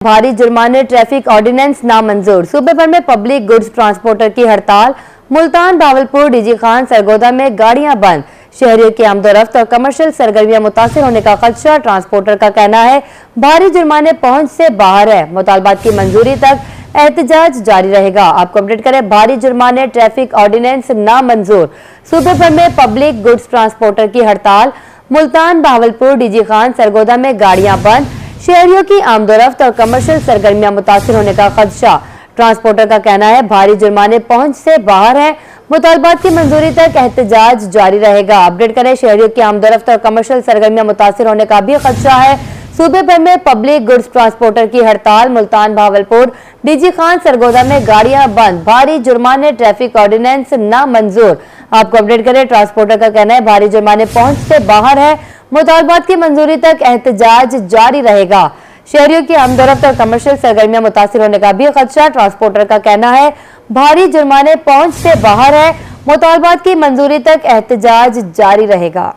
भारी जुर्माने traffic ordinance नामंजूर। सूबे भर में पब्लिक गुड्स ट्रांसपोर्टर की हड़ताल। मुल्तान, भावलपुर, डीजी खान, सरगोदा में गाड़ियां बंद। शहरियों की आमदोरफ्त और कमर्शियल सरगर्मियां मुतासिर होने का खदशा। ट्रांसपोर्टर का कहना है भारी जुर्माने पहुंच से बाहर है। मुतालबात की मंजूरी तक एहतजाज जारी रहेगा। आपको अपडेट करें, भारी जुर्माने ट्रैफिक ऑर्डिनेंस नामंजूर। सूबे भर में पब्लिक गुड्स ट्रांसपोर्टर की हड़ताल। मुल्तान, भावलपुर, डीजी खान, सरगोदा में गाड़ियां बंद। शहरियों की आमदोरफ्त और कमर्शियल सरगर्मियां मुतासिर होने का खदशा। ट्रांसपोर्टर का कहना है भारी जुर्माने पहुंच से बाहर है। मुतालबात की मंजूरी तक एहतजाज जारी रहेगा। अपडेट करें, शहरियों की आमदोरफ्त और कमर्शियल सरगर्मियां मुतासिर होने का भी खदशा है। सूबे भर में पब्लिक गुड्स ट्रांसपोर्टर की हड़ताल। मुल्तान, भावलपुर, डीजी खान, सरगोदा में गाड़ियां बंद। भारी जुर्माने ट्रैफिक ऑर्डिनेंस नामंजूर। आपको अपडेट करें, ट्रांसपोर्टर का कहना है भारी जुर्माने पहुंच से बाहर है। मुतालबात की मंजूरी तक एहतजाज जारी रहेगा। शहरियों की आमदोरफ्त और कमर्शियल सरगर्मियां मुतासिर होने का भी खदशा। ट्रांसपोर्टर का कहना है भारी जुर्माने पहुंच से बाहर है। मुतालबात की मंजूरी तक एहतजाज जारी रहेगा।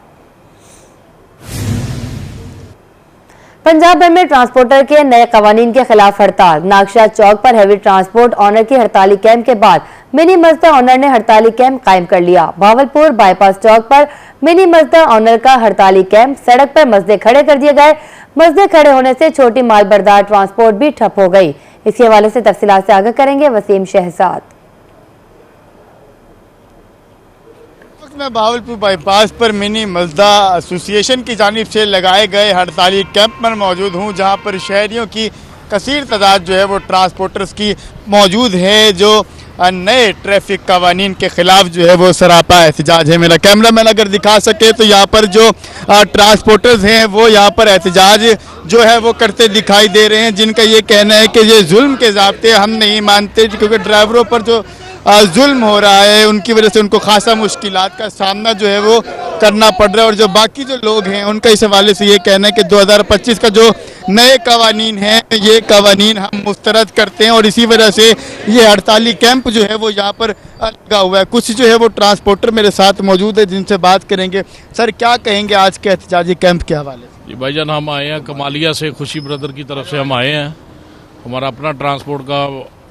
पंजाब भर में ट्रांसपोर्टर के नए कवानीन के खिलाफ हड़ताल। नागशा चौक पर हैवी ट्रांसपोर्ट ऑनर की हड़ताली कैंप के बाद मिनी मजदा ऑनर ने हड़ताली कैंप कायम कर लिया। भावलपुर बाईपास चौक पर मिनी मजदा ऑनर का हड़ताली कैंप। सड़क पर मजदे खड़े कर दिए गए। मजदे खड़े होने से छोटी माल बरदार ट्रांसपोर्ट भी ठप हो गई। इसी हवाले से तफसीलात से आगाह करेंगे वसीम शहजाद। मैं भावलपुर बाईपास पर मिनी मजदा एसोसिएशन की जानिब से लगाए गए हड़ताली कैंप पर मौजूद हूं, जहां पर शहरियों की कसीर तादाद जो है वो ट्रांसपोर्टर्स की मौजूद है, जो नए ट्रैफिक कवानीन के खिलाफ जो है वो सरापा एहतजाज है। मेरा कैमरा मैन अगर दिखा सके तो यहाँ पर जो ट्रांसपोर्टर्स हैं वो यहाँ पर एहतजाज जो है वो करते दिखाई दे रहे हैं, जिनका ये कहना है कि ये जुल्म के ज़ाब्ते हम नहीं मानते, क्योंकि ड्राइवरों पर जो जुल्म हो रहा है उनकी वजह से उनको खासा मुश्किलात का सामना जो है वो करना पड़ रहा है। और जो बाकी जो लोग हैं उनका इस हवाले से ये कहना है कि 2025 का जो नए कवानीन हैं ये कवानीन हम मुस्तरद करते हैं, और इसी वजह से ये हड़ताली कैंप जो है वो यहाँ पर लगा हुआ है। कुछ जो है वो ट्रांसपोर्टर मेरे साथ मौजूद है जिनसे बात करेंगे। सर, क्या कहेंगे आज के एहतजाजी कैंप के हवाले से? जी भाईजान, हम आए हैं कमालिया से, खुशी ब्रदर की तरफ से हम आए हैं। हमारा अपना ट्रांसपोर्ट का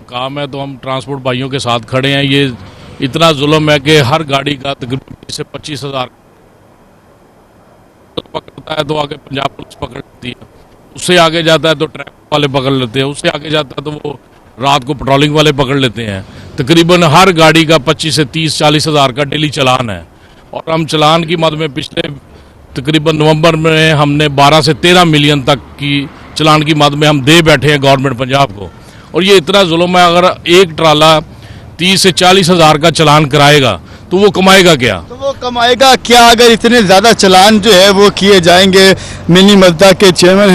काम है, तो हम ट्रांसपोर्ट भाइयों के साथ खड़े हैं। ये इतना जुल्म है कि हर गाड़ी का तकरीबन से 25,000 पकड़ता है तो आगे पंजाब पुलिस पकड़ लेती है, उससे आगे जाता है तो ट्रैफिक वाले पकड़ लेते हैं, उससे आगे जाता है तो वो रात को पेट्रोलिंग वाले पकड़ लेते हैं। तकरीबन हर गाड़ी का 25 से 30-40 हज़ार का डेली चलान है। और हम चलान की मद में पिछले तकरीबन नवंबर में हमने 12 से 13 मिलियन तक की चलान की मद में हम दे बैठे हैं गवर्नमेंट पंजाब को। और ये इतना जुल्म है, अगर एक ट्राला 30 से 40 हज़ार का चलान कराएगा तो वो कमाएगा क्या? अगर इतने ज़्यादा चलान जो है वो किए जाएंगे? मिनी मजदा के चेयरमैन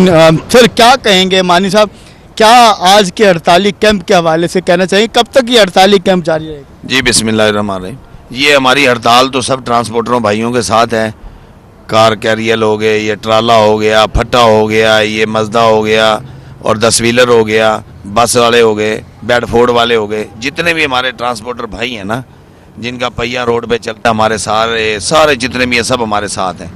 हैं, फिर क्या कहेंगे मानी साहब? क्या आज के हड़ताली कैंप के हवाले से कहना चाहिए? कब तक ये हड़ताली कैंप जारी रहेगा? जी बिस्मिल्लाहिर्रहमानिर्रहीम। ये हमारी हड़ताल तो सब ट्रांसपोर्टरों भाइयों के साथ है। कार कैरियर हो गए, ये ट्राला हो गया, फट्टा हो गया, ये मजदा हो गया, और 10 व्हीलर हो गया, बस वाले हो गए, बेडफोर्ड वाले हो गए, जितने भी हमारे ट्रांसपोर्टर भाई हैं ना, जिनका पहिया रोड पे चलता है, हमारे सारे जितने भी हैं सब हमारे साथ हैं।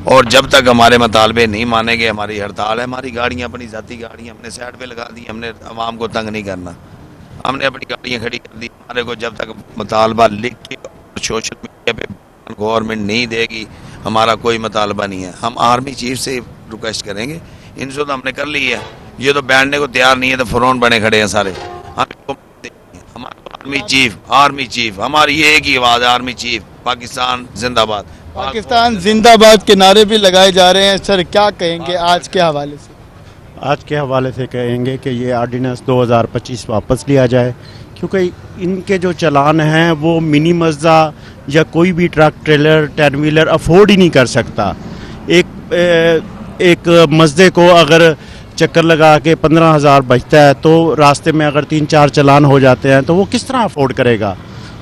और जब तक हमारे मुतालबे नहीं मानेंगे, हमारी हड़ताल है। हमारी गाड़ियाँ अपनी ज़ाती गाड़ियाँ अपने साइड पे लगा दी, हमने आवाम को तंग नहीं करना, हमने अपनी गाड़ियाँ खड़ी कर दी। हमारे को जब तक मुतालबा लिख के और सोशल मीडिया पे गवर्नमेंट नहीं देगी, हमारा कोई मुतालबा नहीं है। हम आर्मी चीफ से रिक्वेस्ट करेंगे, इनसे तो हमने कर ली है, ये तो बैठने को तैयार नहीं है, तो फ्रंट बने खड़े हैं सारे। आर्मी चीफ हमारी ये एक ही आवाज़ है, आर्मी चीफ, पाकिस्तान जिंदाबाद। पाकिस्तान जिंदाबाद के नारे भी लगाए जा रहे हैं। सर, क्या कहेंगे आज के हवाले से? आज के हवाले से कहेंगे कि ये ऑर्डिनेंस 2025 वापस लिया जाए, क्योंकि इनके जो चलान हैं वो मिनी मजदा या कोई भी ट्रक ट्रेलर 10 व्हीलर अफोर्ड ही नहीं कर सकता। एक मजदे को अगर चक्कर लगा के 15,000 बचता है, तो रास्ते में अगर 3-4 चलान हो जाते हैं तो वो किस तरह अफोर्ड करेगा?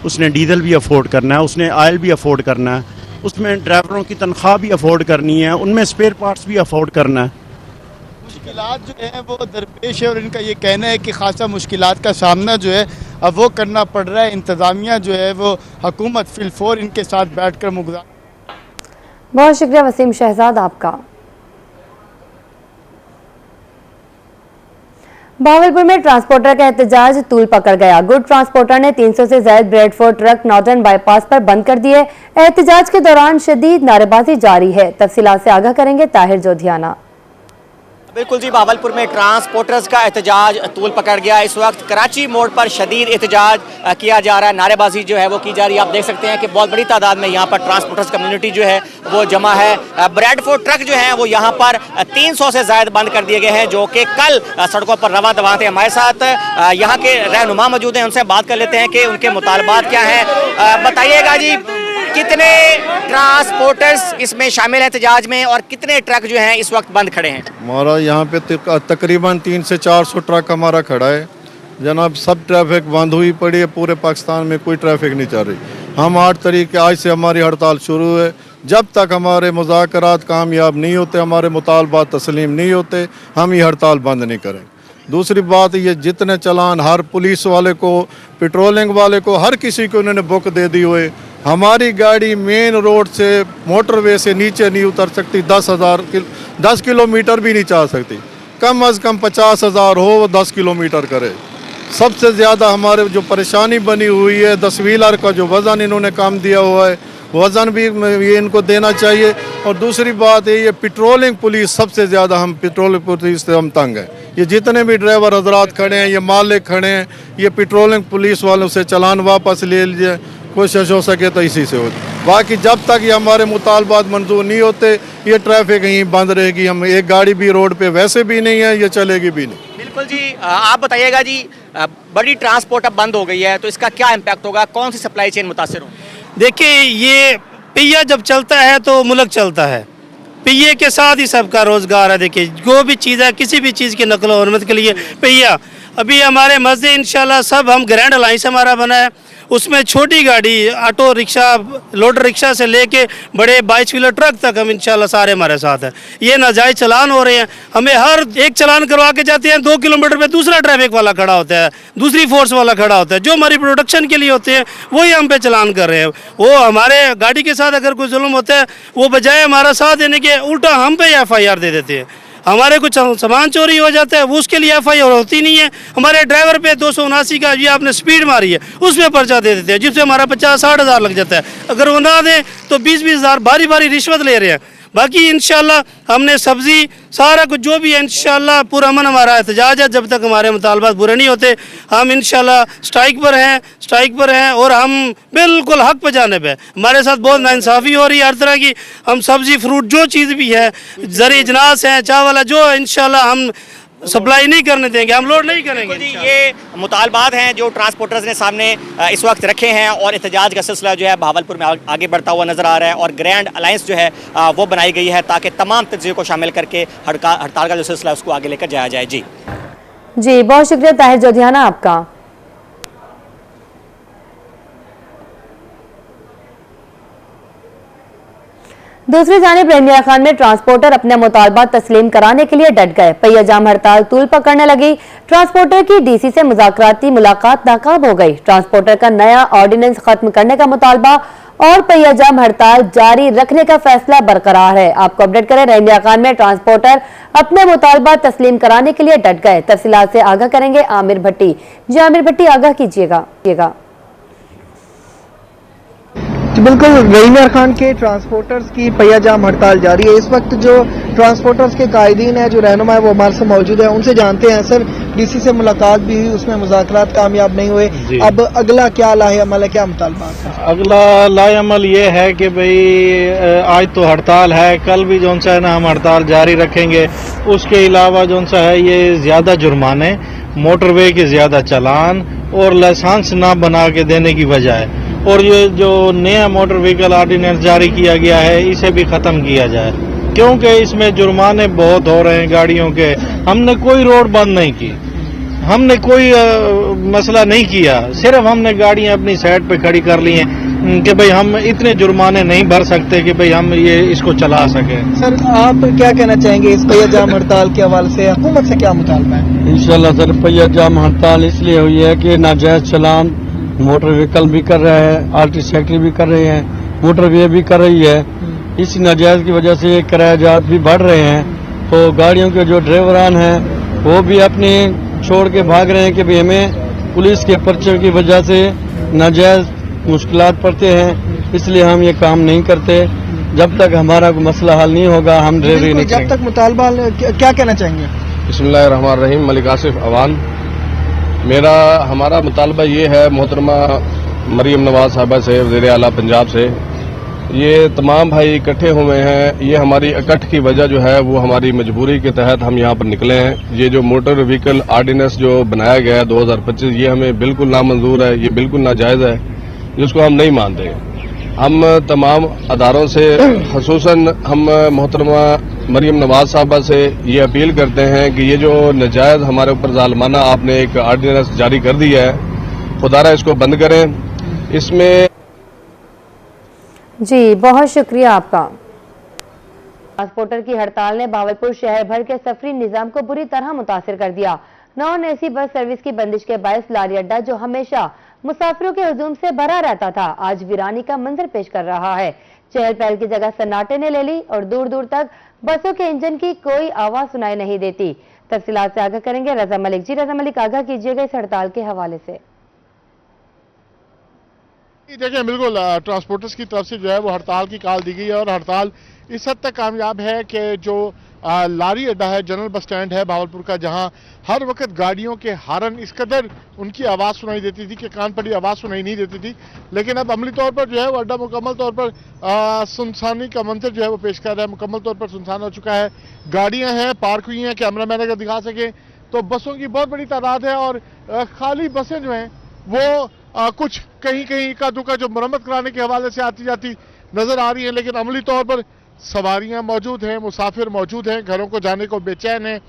उसने डीजल भी अफोर्ड करना है, उसने ऑयल भी अफोर्ड करना है, उसमें ड्राइवरों की तनख्वाह भी अफोर्ड करनी है, उनमें स्पेयर पार्ट्स भी अफोर्ड करना है। मुश्किलात जो है वो दरपेश है, और इनका ये कहना है कि खासा मुश्किलात का सामना जो है अब वो करना पड़ रहा है। इंतज़ामिया जो है वो हुकूमत फिलफोर इनके साथ बैठ कर मुग़ार। बहुत शुक्रिया वसीम शहजाद आपका। भावलपुर में ट्रांसपोर्टर का एहतजाज तूल पकड़ गया। गुड ट्रांसपोर्टर ने 300 से ज्यादा ब्रेडफोर्ड ट्रक नॉर्टन बाईपास पर बंद कर दिए। एहतजाज के दौरान शदीद नारेबाजी जारी है। तफसीलात से आगाह करेंगे ताहिर जोधियाना। बिल्कुल जी, भावलपुर में ट्रांसपोर्टर्स का एहतजाज तूल पकड़ गया। इस वक्त कराची मोड़ पर शदीद एहतजाज किया जा रहा है, नारेबाजी जो है वो की जा रही है। आप देख सकते हैं कि बहुत बड़ी तादाद में यहाँ पर ट्रांसपोर्टर्स कम्युनिटी जो है वो जमा है। ब्रेडफोर्ड ट्रक जो है वो यहाँ पर 300 से ज़ायद बंद कर दिए गए हैं, जो कि कल सड़कों पर रवा दवा थे। हमारे साथ यहाँ के रहनुमा मौजूद हैं, उनसे बात कर लेते हैं कि उनके मुतालबात क्या हैं। बताइएगा जी, कितने ट्रांसपोर्टर्स इसमें शामिल हैं एहतजाज में और कितने ट्रक जो हैं इस वक्त बंद खड़े हैं? हमारा यहाँ पे तकरीबन 300 से 400 ट्रक हमारा खड़ा है जनाब। सब ट्रैफिक बंद हुई पड़ी है, पूरे पाकिस्तान में कोई ट्रैफिक नहीं चल रही। हम 8 तारीख के आज से हमारी हड़ताल शुरू है। जब तक हमारे मुज़ाकरात कामयाब नहीं होते, हमारे मुतालबात तस्लीम नहीं होते, हम ये हड़ताल बंद नहीं करेंगे। दूसरी बात, ये जितने चलान हर पुलिस वाले को, पेट्रोलिंग वाले को, हर किसी को उन्होंने बुक दे दी हुए। हमारी गाड़ी मेन रोड से मोटरवे से नीचे नहीं उतर सकती, 10 किलोमीटर भी नहीं जा सकती। कम अज़ कम 50,000 हो, वो 10 किलोमीटर करे। सबसे ज़्यादा हमारे जो परेशानी बनी हुई है, 10 व्हीलर का जो वज़न इन्होंने कम दिया हुआ है, वज़न भी ये इनको देना चाहिए। और दूसरी बात है, ये पेट्रोलिंग पुलिस सबसे ज़्यादा, हम पेट्रोलिंग पुलिस से हम तंग हैं। ये जितने भी ड्राइवर हजरात खड़े हैं, ये मालिक खड़े हैं, ये पेट्रोलिंग पुलिस वालों से चालान वापस ले लीजिए, कोशिश हो सके तो इसी से हो। बाकी जब तक ये हमारे मुतालबात मंजूर नहीं होते, ये ट्रैफिक यहीं बंद रहेगी। हम एक गाड़ी भी रोड पे वैसे भी नहीं है, ये चलेगी भी नहीं। बिल्कुल जी, आप बताइएगा जी, बड़ी ट्रांसपोर्ट अब बंद हो गई है तो इसका क्या इम्पैक्ट होगा, कौन सी सप्लाई चेन मुतासर होगी? देखिए, ये पहिया जब चलता है तो मुल्क चलता है, पहिए के साथ ही सबका रोजगार है। देखिए, जो भी चीज़ है, किसी भी चीज़ की नकल और हरमत के लिए पहिया। अभी हमारे मस्जिद इंशाल्लाह सब हम ग्रैंड अलायंस हमारा बना है, उसमें छोटी गाड़ी, ऑटो रिक्शा, लोडर रिक्शा से लेके बड़े 22 व्हीलर ट्रक तक हम इंशाल्लाह सारे हमारे साथ हैं। ये नाजायज़ चलान हो रहे हैं, हमें हर एक चलान करवा के जाते हैं, 2 किलोमीटर पे दूसरा ट्रैफिक वाला खड़ा होता है, दूसरी फोर्स वाला खड़ा होता है, जो हमारी प्रोडक्शन के लिए होते हैं वही हम पे चलान कर रहे हैं। वो हमारे गाड़ी के साथ अगर कोई जुल्म होता है, वो बजाय हमारा साथ देने के उल्टा हम पे FIR दे देते हैं। हमारे कुछ सामान चोरी हो जाता है, वो उसके लिए FIR होती नहीं है। हमारे ड्राइवर पे 279 का ये आपने स्पीड मारी है, उस पर पर्चा दे देते हैं, जिससे हमारा 50-60 हज़ार लग जाता है। अगर वो ना दें तो 20-20 हज़ार बारी बारी रिश्वत ले रहे हैं। बाकी इंशाल्लाह हमने सब्जी सारा कुछ जो भी है इंशाल्लाह पूरा अमन हमारा एहतजाज है। जब तक हमारे मुतालबात पूरे नहीं होते, हम इंशाल्लाह स्ट्राइक पर हैं और हम बिल्कुल हक पे जाने पे। हमारे साथ बहुत नाइंसाफ़ी हो रही है हर तरह की। हम सब्जी फ्रूट जो चीज़ भी है, ज़री इजनास है, चावल है, जो इंशाल्लाह हम सप्लाई नहीं करने देंगे, हम लोड नहीं करेंगे। ये मुतालबात हैं जो ट्रांसपोर्टर्स ने सामने इस वक्त रखे हैं और एहतजाज का सिलसिला जो है भावलपुर में आगे बढ़ता हुआ नज़र आ रहा है। और ग्रैंड अलायंस जो है वो बनाई गई है ताकि तमाम तज्ज़ियों को शामिल करके हड़ताल का जो सिलसिला है उसको आगे लेकर जाया जाए। जी बहुत शुक्रिया ताहिर जोधियाना आपका। दूसरी जानिब रहीमिया खान में ट्रांसपोर्टर अपने मुतालबात तस्लीम कराने के लिए डट गए। पहिया जाम हड़ताल तूल पकड़ने लगी। ट्रांसपोर्टर की DC से मुज़ाकराती मुलाकात नाकाम हो गई। ट्रांसपोर्टर का नया ऑर्डिनेंस खत्म करने का मुतालबा और पहिया जाम हड़ताल जारी रखने का फैसला बरकरार है। आपको अपडेट करें, रहीमिया खान में ट्रांसपोर्टर अपने मुतालबात तस्लीम कराने के लिए डट गए। तफसीलात से आगाह करेंगे आमिर भट्टी। जी आमिर भट्टी, आगाह कीजिएगा। बिल्कुल, रहीमिया खान के ट्रांसपोर्टर्स की पहिया जाम हड़ताल जारी है। इस वक्त जो ट्रांसपोर्टर्स के कायदीन है, जो रहनुमा है, वो हमारे से मौजूद है, उनसे जानते हैं। सर, DC से मुलाकात भी हुई, उसमें मुज़ाकरात कामयाब नहीं हुए, अब अगला क्या लाहे-अमल है, क्या मुतालबात है? अगला लाए-अमल ये है कि भाई आज तो हड़ताल है, कल भी जो सा है ना हम हड़ताल जारी रखेंगे। उसके अलावा जो सा है ये ज़्यादा जुर्माने, मोटरवे के ज़्यादा चालान और लाइसेंस ना बना के देने की वजह है। और ये जो नया मोटर व्हीकल ऑर्डिनेंस जारी किया गया है, इसे भी ख़त्म किया जाए, क्योंकि इसमें जुर्माने बहुत हो रहे हैं गाड़ियों के। हमने कोई रोड बंद नहीं की, हमने कोई मसला नहीं किया, सिर्फ हमने गाड़ियां अपनी साइड पे खड़ी कर ली हैं कि भाई हम इतने जुर्माने नहीं भर सकते कि भाई हम ये इसको चला सकें। सर, आप क्या कहना चाहेंगे इस पहिया जाम हड़ताल के हवाले से? हुकूमत से क्या मुतालबा है? इंशाल्लाह सर, पहिया जाम हड़ताल इसलिए हुई है कि नाजायज चलान मोटर व्हीकल भी कर रहे हैं, RT सेक्रेटरी भी कर रहे हैं, मोटरवे भी कर रही है। इस नाजायज की वजह से किरायाजात भी बढ़ रहे हैं, तो गाड़ियों के जो ड्राइवरान हैं वो भी अपनी छोड़ के भाग रहे हैं कि भाई हमें पुलिस के पर्चे की वजह से नाजायज मुश्किलात पड़ते हैं, इसलिए हम ये काम नहीं करते। जब तक हमारा कोई मसला हल नहीं होगा हम ड्राइवरी नहीं जब करेंगे। तक मुतालबा क्या कहना चाहेंगे? बिस्मिल्लाहिर्रहमानिर्रहीम। मलिक आसिफ अवान। हमारा मुतालबा ये है मोहतरमा मरीम नवाज साहबा से, वज़ीर आला पंजाब से, ये तमाम भाई इकट्ठे हुए हैं। ये हमारी इकट्ठ की वजह जो है वो हमारी मजबूरी के तहत हम यहाँ पर निकले हैं। ये जो मोटर व्हीकल आर्डिनेंस जो बनाया गया है 2025, ये हमें बिल्कुल नामंजूर है, ये बिल्कुल नाजायज़ है, जिसको हम नहीं मानते। हम तमाम अदारों से, खसूसन हम मोहतरमा मरीम नवाज साहबा से ये अपील करते हैं कि ये जो नाजायज़ हमारे ऊपर ज़ालिमाना आपने एक आर्डिनेंस जारी कर दिया है, खुदारा इसको बंद करें। इसमें जी बहुत शुक्रिया आपका। ट्रांसपोर्टर की हड़ताल ने भावलपुर शहर भर के सफरी निजाम को बुरी तरह मुतासिर कर दिया। नॉन एसी बस सर्विस की बंदिश के बायस लारी अड्डा, जो हमेशा मुसाफिरों के हुजूम से भरा रहता था, आज वीरानी का मंजर पेश कर रहा है। चहल पहल की जगह सन्नाटे ने ले ली और दूर दूर तक बसों के इंजन की कोई आवाज सुनाई नहीं देती। तफसीलात से आगाह करेंगे रजा मलिक। जी रजा मलिक, आगाह कीजिएगा इस हड़ताल के हवाले से। देखिए, बिल्कुल ट्रांसपोर्टर्स की तरफ से जो है वो हड़ताल की कॉल दी गई है और हड़ताल इस हद तक कामयाब है कि जो लारी अड्डा है, जनरल बस स्टैंड है भावलपुर का, जहां हर वक्त गाड़ियों के हारन इस कदर उनकी आवाज़ सुनाई देती थी कि कान पड़ी आवाज़ सुनाई नहीं देती थी, लेकिन अब अमली तौर पर जो है वो अड्डा मुकम्मल तौर पर सुनसानी का मंजर जो है वो पेश कर रहा है। मुकम्मल तौर पर सुनसान हो चुका है, गाड़ियाँ हैं, पार्क हुई हैं। कैमरा मैन अगर दिखा सके तो बसों की बहुत बड़ी तादाद है और खाली बसें जो हैं वो कुछ कहीं कहीं इक्का दुक्का जो मरम्मत कराने के हवाले से आती जाती नजर आ रही है, लेकिन अमली तौर पर सवारियां मौजूद हैं, मुसाफिर मौजूद हैं, घरों को जाने को बेचैन हैं,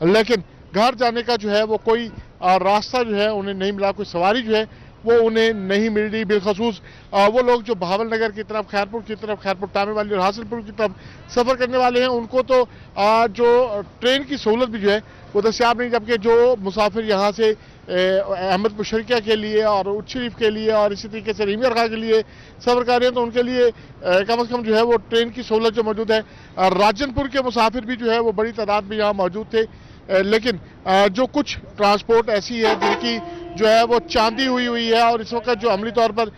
लेकिन घर जाने का जो है वो कोई रास्ता जो है उन्हें नहीं मिला, कोई सवारी जो है वो उन्हें नहीं मिल रही। बिलखसूस वो लोग जो भावल नगर की तरफ, खैरपुर टामे वाली और हासिलपुर की तरफ सफ़र करने वाले हैं, उनको तो जो ट्रेन की सहूलत भी जो है वो दस्तियाब नहीं, जबकि जो मुसाफिर यहाँ से अहमदपुर शरीकिया के लिए और उच्च शरीफ के लिए और इसी तरीके से रीमिया रखा के लिए सफ़र कर रहे हैं, तो उनके लिए कम से कम जो है वो ट्रेन की सहूलत जो मौजूद है। राजनपुर के मुसाफिर भी जो है वो बड़ी तादाद में यहाँ मौजूद थे, लेकिन जो कुछ ट्रांसपोर्ट ऐसी है जिनकी जो है वो चांदी हुई है और इस वक्त जो अमली तौर पर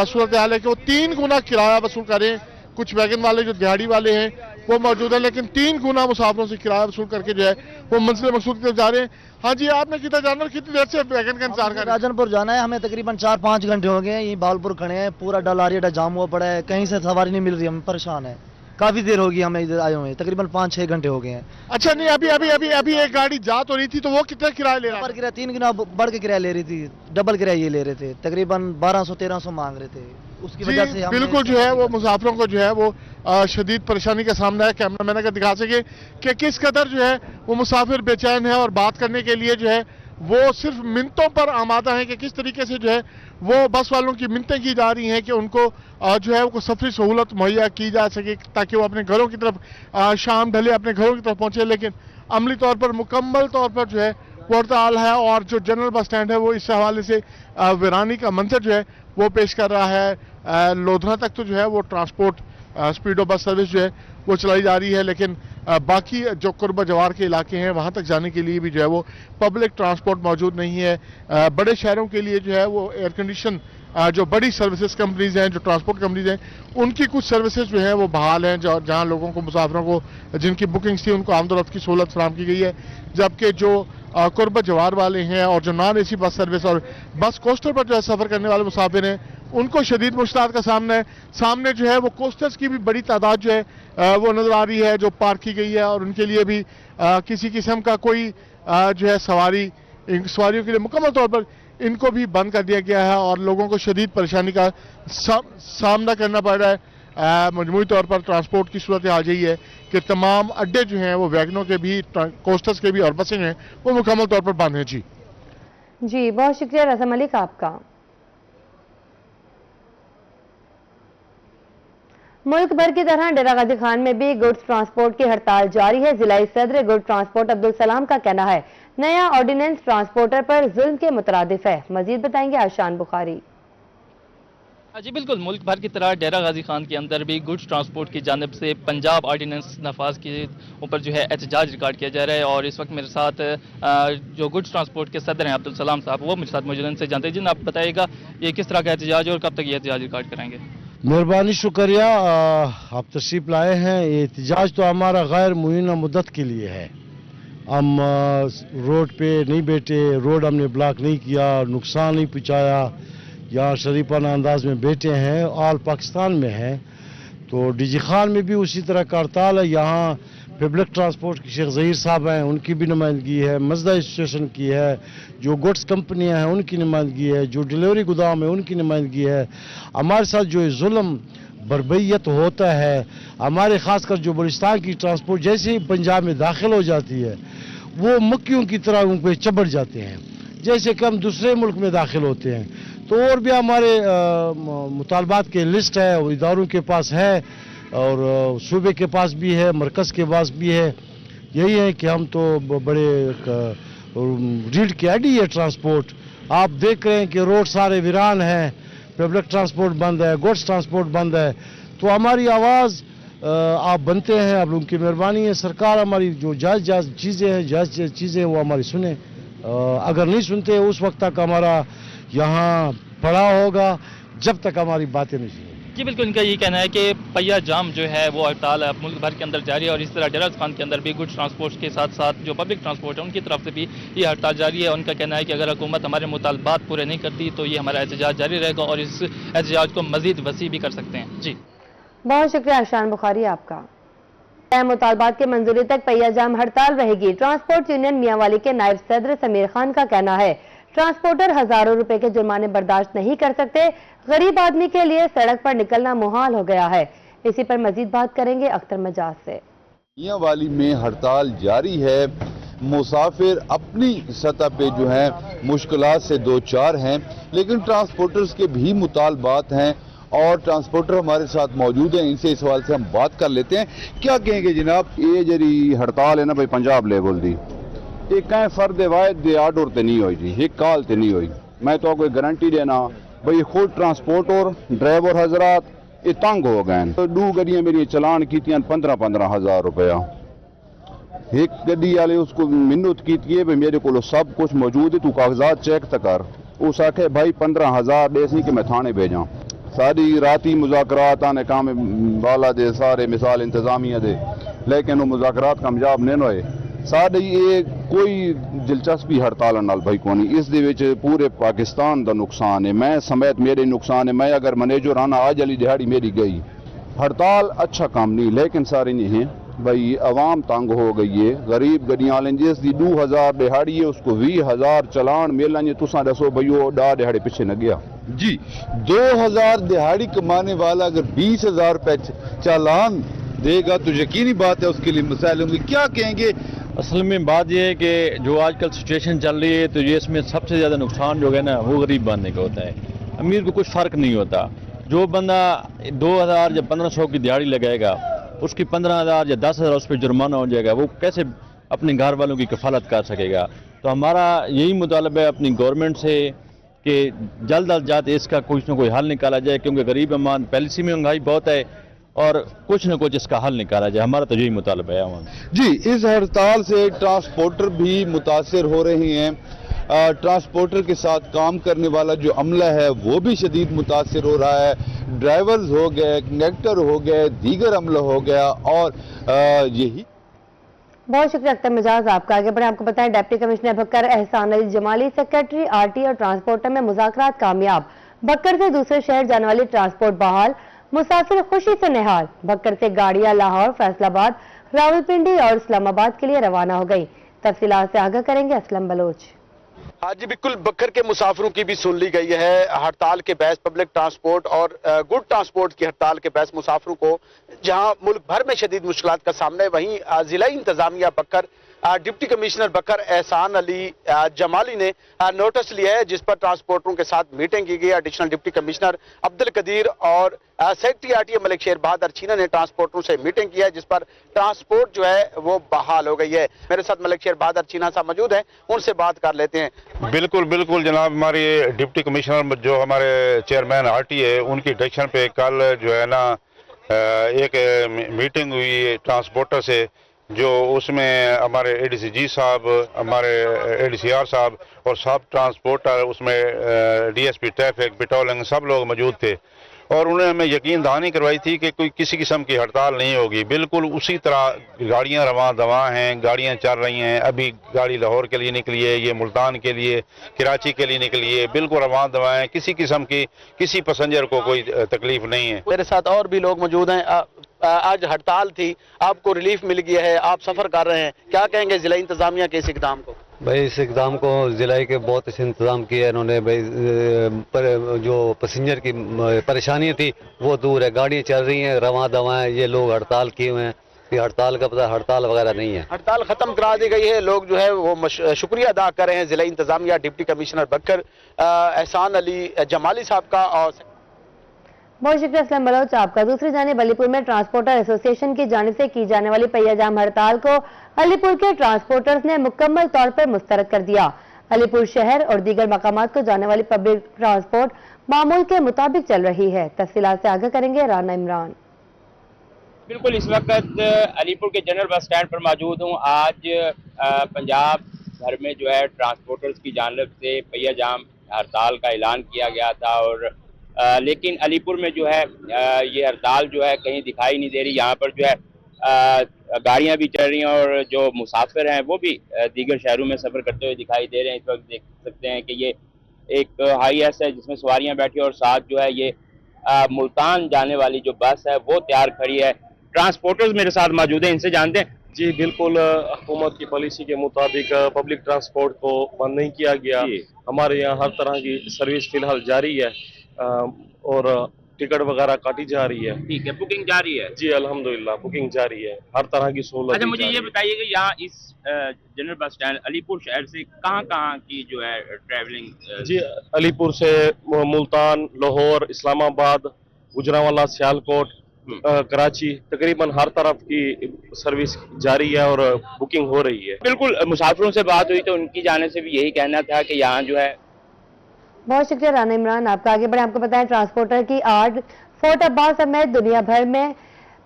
सूरत हाल है कि वो 3 गुना किराया वसूल कर रहे हैं। कुछ वैगन वाले जो दिहाड़ी वाले हैं वो मौजूद है, लेकिन 3 गुना मुसाफिरों से किराया वसूल करके जो है वो मंजिल मकसूद की तरफ जा रहे हैं। हाँ जी, आपने कितना जानवर कितनी देर से वैगन का इंतजार कर रहे हैं? राजनपुर जाना है हमें, तकरीबन 4-5 घंटे हो गए हैं, यही भावलपुर खड़े हैं, पूरा डलारिया जाम हुआ पड़ा है, कहीं से सवारी नहीं मिल रही, हम परेशान है। काफी देर होगी हमें इधर आए हुए, तकरीबन 5-6 घंटे हो गए हैं। अच्छा, नहीं अभी एक गाड़ी जा तो रही थी, तो वो कितना किराया ले रहा है? 3 गुना बढ़ के किराया ले रही थी, डबल किराया ये ले रहे थे, तकरीबन 1200-1300 मांग रहे थे। उसकी वजह से बिल्कुल जो है वो मुसाफिरों को जो है वो शदीद परेशानी का सामना है। कैमरा मैन अगर दिखा सके कि किस कदर जो है वो मुसाफिर बेचैन है और बात करने के लिए जो है वो सिर्फ मिनटों पर आमादा है कि किस तरीके से जो है वो बस वालों की मिन्नतें की जा रही हैं कि उनको जो है वो सफरी सहूलत मुहैया की जा सके ताकि वो अपने घरों की तरफ शाम ढले अपने घरों की तरफ पहुंचे, लेकिन अमली तौर पर मुकम्मल तौर पर जो है वो हड़ताल है और जो जनरल बस स्टैंड है वो इस हवाले से वीरानी का मंजर जो है वो पेश कर रहा है। लोधरा तक तो जो है वो ट्रांसपोर्ट स्पीडो बस सर्विस जो है वो चलाई जा रही है, लेकिन बाकी जो कुर्बा जवार के इलाके हैं वहाँ तक जाने के लिए भी जो है वो पब्लिक ट्रांसपोर्ट मौजूद नहीं है। बड़े शहरों के लिए जो है वो एयर कंडीशन जो बड़ी सर्विसेज कंपनीज हैं, जो ट्रांसपोर्ट कंपनीज हैं, उनकी कुछ सर्विसेज जो है वो बहाल हैं, जहाँ लोगों को, मुसाफिरों को जिनकी बुकिंग्स थी उनको आमदोरफ्त की सहूलत फराहम की गई है, जबकि जो कुर्बा जवार वाले हैं और जो नॉन एसी बस सर्विस और बस कोस्टर पर जो है सफ़र करने वाले मुसाफिर हैं उनको शदीद मुश्किलात का सामना है। सामने जो है वो कोस्टर्स की भी बड़ी तादाद जो है वो नज़र आ रही है जो पार्क की गई है और उनके लिए भी किसी किस्म का कोई जो है सवारियों के लिए मुकम्मल तौर पर इनको भी बंद कर दिया गया है और लोगों को शदीद परेशानी का सामना करना पड़ रहा है। मजमूई तौर पर ट्रांसपोर्ट की सूरत हाल यही है कि तमाम अड्डे जो हैं वो वैगनों के भी, कोस्टर्स के भी और बसें हैं वो मुकम्मल तौर पर बंद हैं। जी बहुत शुक्रिया रज़ा मलिक आपका। मुल्क भर की तरह डेरा गाजी खान में भी गुड्स ट्रांसपोर्ट की हड़ताल जारी है। जिलाई सदर गुड ट्रांसपोर्ट अब्दुल सलाम का कहना है नया ऑर्डिनेंस ट्रांसपोर्टर पर जुल्म के मुतरादिफ है। मजीद बताएंगे आशान बुखारी। جی بالکل، ملک بھر کی طرح ڈیرہ غازی خان کے اندر بھی گڈس ٹرانسپورٹ کی جانب سے پنجاب آرڈیننس نفاذ کے اوپر جو ہے احتجاج ریکارڈ کیا جا رہا ہے، اور اس وقت میرے ساتھ جو گڈس ٹرانسپورٹ کے صدر ہیں عبدالسلام صاحب، وہ میرے ساتھ موجود ہیں، ان سے جانتے ہیں۔ جن آپ بتائیے گا یہ کس طرح کا احتجاج ہے اور کب تک یہ احتجاج ریکارڈ کریں گے؟ مہربانی شکریہ، آپ تشریف لائے ہیں۔ یہ احتجاج تو ہمارا غیر معینہ مدت کے لیے ہے۔ ہم روڈ پہ نہیں بیٹھے، روڈ ہم نے بلاک نہیں کیا، نقصان نہیں پہنچایا، یہاں شریفانہ انداز میں بیٹھے ہیں، آل پاکستان میں ہیں۔ تو ڈی جی خان میں بھی اسی طرح کا ہڑتال ہے، یہاں پبلک ٹرانسپورٹ کے شیخ ظہیر صاحب ہیں، ان کی بھی نمائندگی ہے، مزدہ ایسوسیشن کی ہے، جو گڈس کمپنیاں ہیں ان کی نمائندگی ہے، جو ڈیلیوری گودام ہے ان کی نمائندگی ہے۔ ہمارے ساتھ جو ظلم بربریت ہوتا ہے، ہمارے خاص کر جو بلوچستان کی ٹرانسپورٹ جیسے ہی پنجاب میں داخل ہو جاتی ہے وہ مکیوں کی طرح ان پہ چبڑ جاتے ہیں، جیسے کہ ہم دوسرے ملک میں داخل ہوتے ہیں۔ تو اور بھی ہمارے مطالبات کے لسٹ ہے، وہ اداروں کے پاس ہے اور صوبے کے پاس بھی ہے، مرکز کے پاس بھی ہے۔ یہی ہے کہ ہم تو بڑے ریڑھ کی ہڈی ہے ٹرانسپورٹ۔ آپ دیکھ رہے ہیں کہ روڈ سارے ویران ہیں، پبلک ٹرانسپورٹ بند ہے، گوڈس ٹرانسپورٹ بند ہے۔ تو ہماری آواز آپ بنتے ہیں، آپ لوگوں کی مہربانی ہے، سرکار ہماری جو جائز چیزیں ہیں وہ ہماری سنیں۔ اگر نہیں سنتے اس وقت تک ہمارا یہاں پڑا ہوگا جب تک ہماری باتیں نہیں سنیں۔ جی بالکل، ان کا یہ کہنا ہے کہ پہیا جام جو ہے وہ ہڑتال ملک بھر کے اندر جاری ہے، اور اس طرح ڈیرہ غازی خان کے اندر بھی گڈس ٹرانسپورٹ کے ساتھ ساتھ جو پبلک ٹرانسپورٹ ہے ان کی طرف سے بھی یہ ہڑتال جاری ہے۔ ان کا کہنا ہے کہ اگر حکومت ہمارے مطالبات پورے نہیں کرتی تو یہ ہمارا احتجاج جاری رہے گا، اور اس احتجاج کو مزید وسیع بھی کر سکتے ہیں۔ جی بہت شکریہ اشان بخاری آپ کا۔ مطالبات کے منظوری تک پہیا جام ہڑتال رہے گی۔ ٹرانسپورٹ یونین میاں والی کے نائب صدر سمیر خان کا کہنا ہے ٹرانسپورٹر ہزاروں روپے کے جرمانے برداشت نہیں کر سکتے، غریب آدمی کے لیے سڑک پر نکلنا محال ہو گیا ہے۔ اسی پر مزید بات کریں گے اختر مجاز سے۔ میاں والی میں ہڑتال جاری ہے، مسافر اپنی سطح پہ جو ہیں مشکلات سے دوچار ہیں، لیکن ٹرانسپورٹرز کے بھی مطالبات ہیں اور ٹرانسپورٹر ہمارے ساتھ موجود ہیں، ان سے اس حوالے سے ہم بات کر لیتے ہیں۔ کیا کہیں گے جناب؟ یہ جی ہڑتال ہے نا بھائی پنجاب لیول دی، یہ کہیں فرد واحد دے آرڈر تے نہیں ہوئی جی، ایک کال تے نہیں ہوئی۔ میں تو کوئی گارنٹی دینا بھائی خود ٹرانسپورٹر ڈرائیور حضرات یہ تنگ ہو گئے ہیں۔ دو گڈیاں میری چلان کیتیاں 15,000 روپیہ، ایک گڈی والے اس کو منت کی ہے میرے کو سب کچھ موجود ہے، تو کاغذات چیک تو کر۔ اس آخے بھائی 15,000 دیسی کہ میں تھانے بھیجاں۔ ساری راتی مذاکرات آنے کام بالا دے سارے مثال انتظامیہ دے، لیکن وہ مذاکرات کامیاب نہیں ہوئے۔ ساڈی یہ کوئی دلچسپی ہڑتال نال بھائی کونی، اس دے وچ پورے پاکستان دا نقصان ہے، میں سمیت میرے نقصان ہے۔ میں اگر منیجر آنا آج علی دہاڑی میری گئی، ہڑتال اچھا کام نہیں، لیکن سارے نہیں ہیں بھائی عوام تنگ ہو گئی ہے۔ غریب گڈیاں والے جس دی 2,000 دہاڑی ہے اس کو 20,000 چلان ملیں گے، تساں دسو بھائی وہ دہاڑی پیچھے نہ گیا جی 2,000 دہاڑی کمانے والا اگر 20,000 روپے چالان دے گا تو یقینی بات ہے اس کے لیے مسائل ہوں گے۔ کیا کہیں گے؟ اصل میں بات یہ ہے کہ جو آج کل سچویشن چل رہی ہے تو یہ اس میں سب سے زیادہ نقصان جو ہے نا وہ غریب بندے کا ہوتا ہے، امیر کو کچھ فرق نہیں ہوتا۔ جو بندہ 2,000 یا 1,500 کی دیہڑی لگائے گا اس کی 15,000 یا 10,000 اس پہ جرمانہ ہو جائے گا، وہ کیسے اپنے گھر والوں کی کفالت کر سکے گا؟ تو ہمارا یہی مطالبہ ہے اپنی گورنمنٹ سے کہ جلد از جلد اس کا کچھ نہ کوئی حل نکالا جائے، کیونکہ غریب امان پالیسی میں مہنگائی بہت ہے اور کچھ نہ کچھ اس کا حل نکالا جائے، ہمارا تو یہی مطالبہ ہے عوام۔ جی اس ہڑتال سے ٹرانسپورٹر بھی متاثر ہو رہے ہیں، ٹرانسپورٹر کے ساتھ کام کرنے والا جو عملہ ہے وہ بھی شدید متاثر ہو رہا ہے، ڈرائیورز ہو گئے، کنڈکٹر ہو گئے، دیگر عملہ ہو گیا، اور یہی بہت شکریہ اختر مجاز آپ کا۔ آگے بڑھیں، آپ کو بتائیں ڈپٹی کمشنر بھکر احسان علی جمالی سیکرٹری RT اور ٹرانسپورٹر میں مذاکرات کامیاب، بھکر سے دوسرے شہر جانے والی ٹرانسپورٹ بحال، مسافر خوشی سے نہال۔ بھکر سے گاڑیاں لاہور، فیصل آباد، راولپنڈی اور اسلام آباد کے لیے روانہ ہو گئی۔ تفصیلات سے آگاہ کریں گے اسلم بلوچ۔ ہاں جی بالکل، بکر کے مسافروں کی بھی سن لی گئی ہے ہڑتال کے باعث، پبلک ٹرانسپورٹ اور گڈ ٹرانسپورٹ کی ہڑتال کے باعث مسافروں کو جہاں ملک بھر میں شدید مشکلات کا سامنا ہے، وہیں ضلعی انتظامیہ بکر डिप्टी कमिश्नर बकर एहसान अली जमाली ने नोटिस लिया है, जिस पर ट्रांसपोर्टरों के साथ मीटिंग की गई। Additional deputy commissioner Abdul Qadeer और सेक्रेटरी आरटीए मलिक शेर बहादुर छीना ने ट्रांसपोर्टरों से मीटिंग किया है, जिस पर ट्रांसपोर्ट जो है वो बहाल हो गई है। मेरे साथ मलिक शेर बहादुर छीना साहब मौजूद हैं, उनसे बात कर लेते हैं। बिल्कुल बिल्कुल जनाब, हमारी डिप्टी कमिश्नर जो हमारे चेयरमैन आरटीए उनकी डायरेक्शन पे कल जो है ना एक मीटिंग हुई ट्रांसपोर्टर से, जो उसमें हमारे एडीसीजी साहब, हमारे एडीसीआर साहब और सब ट्रांसपोर्टर, उसमें डीएसपी ट्रैफिक, पेट्रोलिंग, सब लोग मौजूद थे और उन्होंने हमें यकीन दहानी करवाई थी कि कोई किसी किस्म की हड़ताल नहीं होगी। बिल्कुल उसी तरह गाड़ियां रवां दवा हैं, गाड़ियां चल रही हैं। अभी गाड़ी लाहौर के लिए निकली है, ये मुल्तान के लिए, कराची के लिए निकली है, बिल्कुल रवां दवा है। किसी किस्म की किसी पैसेंजर को कोई तकलीफ नहीं है। मेरे साथ और भी लोग मौजूद हैं। आज हड़ताल थी, आपको रिलीफ मिल गया है, आप सफर कर रहे हैं, क्या कहेंगे जिला इंतजामिया के इस इकदाम को? भाई इस इकदाम को ज़िले के बहुत अच्छे इंतजाम किया है इन्होंने। भाई जो पैसेंजर की परेशानी थी वो दूर है, गाड़ियाँ चल रही हैं, रवां दवाएं। ये लोग हड़ताल किए हुए हैं, ये हड़ताल का पता, हड़ताल वगैरह नहीं है। हड़ताल खत्म करा दी गई है। लोग जो है वो शुक्रिया अदा कर रहे हैं जिला इंतजामिया डिप्टी कमिश्नर बकर एहसान अली जमाली साहब का। और बहुत शुक्रिया असलम बलोच आपका। दूसरी जानिब अलीपुर में ट्रांसपोर्टर एसोसिएशन की जानिब से की जाने वाली पहिया जाम हड़ताल को अलीपुर के ट्रांसपोर्टर्स ने मुकम्मल तौर पर मुस्तरद कर दिया। अलीपुर शहर और दीगर मकामात को जाने वाली पब्लिक ट्रांसपोर्ट मामूल के मुताबिक चल रही है। तफसीलात से आगाह करेंगे राना इमरान। बिल्कुल, इस वक्त अलीपुर के जनरल बस स्टैंड पर मौजूद हूँ। आज पंजाब भर में जो है ट्रांसपोर्टर्स की जानिब से पहिया जाम हड़ताल का ऐलान किया गया था और लेकिन अलीपुर में जो है ये हड़ताल जो है कहीं दिखाई नहीं दे रही। यहाँ पर जो है गाड़ियाँ भी चल रही हैं और जो मुसाफिर हैं वो भी दीगर शहरों में सफ़र करते हुए दिखाई दे रहे हैं। इस वक्त देख सकते हैं कि ये एक हाई एस है जिसमें सवारियाँ बैठी और साथ जो है ये मुल्तान जाने वाली जो बस है वो तैयार खड़ी है। ट्रांसपोर्टर्स मेरे साथ मौजूद हैं, इनसे जानते हैं। जी बिल्कुल, हुकूमत की पॉलिसी के मुताबिक पब्लिक ट्रांसपोर्ट को बंद नहीं किया गया। हमारे यहाँ हर तरह की सर्विस फिलहाल जारी है और टिकट वगैरह काटी जा रही है। ठीक है, बुकिंग जारी है? जी अल्हम्दुलिल्लाह बुकिंग जारी है, हर तरह की सहूलत। अच्छा, मुझे ये बताइए कि यहाँ इस जनरल बस स्टैंड अलीपुर शहर से कहाँ की जो है ट्रैवलिंग? जी अलीपुर से मुल्तान, लाहौर, इस्लामाबाद, गुजरांवाला, सियालकोट, कराची, तकरीबन हर तरफ की सर्विस जारी है और बुकिंग हो रही है। बिल्कुल, मुसाफिरों से बात हुई तो उनकी जाने से भी यही कहना था कि यहाँ जो है। बहुत शुक्रिया राना इमरान आपका। आगे बढ़े आपको बताएं ट्रांसपोर्टर की आज फोर्ट अब्बास समेत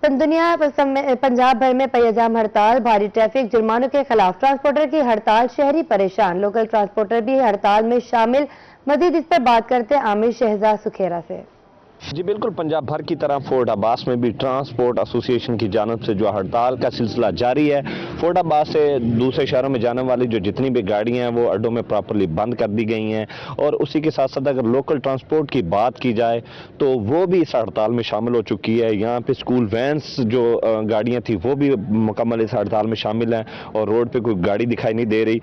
पंजाब भर में पहिया जाम हड़ताल, भारी ट्रैफिक, जुर्मानों के खिलाफ ट्रांसपोर्टर की हड़ताल, शहरी परेशान, लोकल ट्रांसपोर्टर भी हड़ताल में शामिल। मजीद इस पर बात करते हैं आमिर शहजाद सुखेरा से। जी बिल्कुल, पंजाब भर की तरह फोर्ट अब्बास में भी ट्रांसपोर्ट एसोसिएशन की जानब से जो हड़ताल का सिलसिला जारी है। फोर्ट अब्बास से दूसरे शहरों में जाने वाली जो जितनी भी गाड़ियां हैं वो अड्डों में प्रॉपर्ली बंद कर दी गई हैं और उसी के साथ साथ अगर लोकल ट्रांसपोर्ट की बात की जाए तो वो भी इस हड़ताल में शामिल हो चुकी है। यहाँ पे स्कूल वैन्स जो गाड़ियाँ थी वो भी मुकम्मल इस हड़ताल में शामिल हैं और रोड पर कोई गाड़ी दिखाई नहीं दे रही।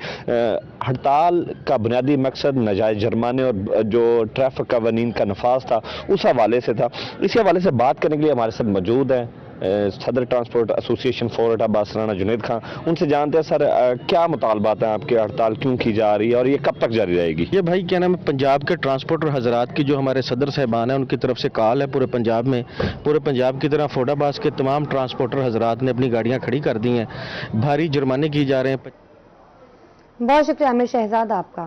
हड़ताल का बुनियादी मकसद नाजायज़ जुर्माने और जो ट्रैफिक कवानीन का नफाज था उस हवाले से था। इसी हवाले से बात करने के लिए हमारे साथ मौजूद हैं सदर transport association fort Abbas Rana Junaid Khan. उनसे जानते हैं सर क्या मुतालबात हैं आपके, हड़ताल क्यों की जा रही है और ये कब तक जारी रहेगी? ये भाई क्या नाम है, पंजाब के ट्रांसपोर्टर हजरात की जो हमारे सदर साहबान हैं उनकी तरफ से कॉल है पूरे पंजाब में। पूरे पंजाब की तरह फोर्ट अब्बास के तमाम ट्रांसपोर्टर हजरात ने अपनी गाड़ियाँ खड़ी कर दी हैं, भारी जुर्माने किए जा रहे हैं। बहुत शुक्रिया आमिर शहजाद आपका।